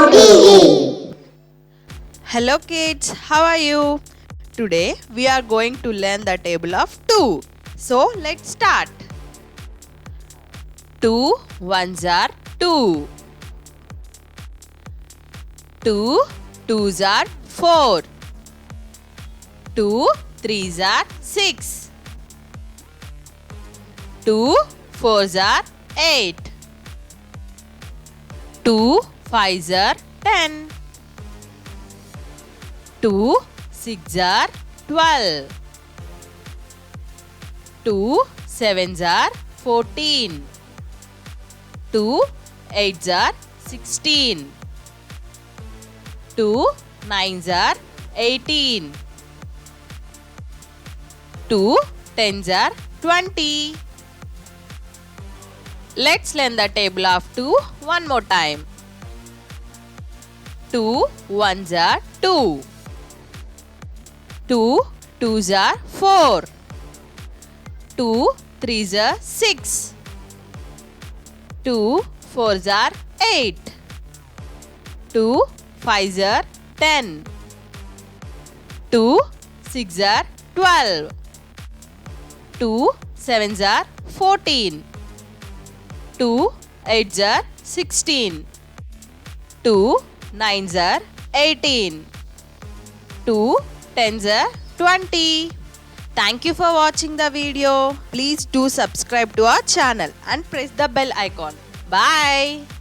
UKG. Hello kids, how are you? Today we are going to learn the table of 2. So let's start. 2 ones are 2. 2 twos are 4. 2 threes are 6. 2 fours are 8. 2 fives are 10. 2 six are 12. 2 sevens are 14. 2 eights are 16. 2 nines are 18. 2 tens are 20. Let's learn the table of 2 one more time. 2 ones are 2. 2 twos are 4. 2 threes are 6. 2 fours are 8. 2 fives are 10. 2 six are 12. 2 sevens are 14. 2 eights are 16. 2 nines are 18. 2 tens are 20. Thank you for watching the video. Please do subscribe to our channel and press the bell icon. Bye.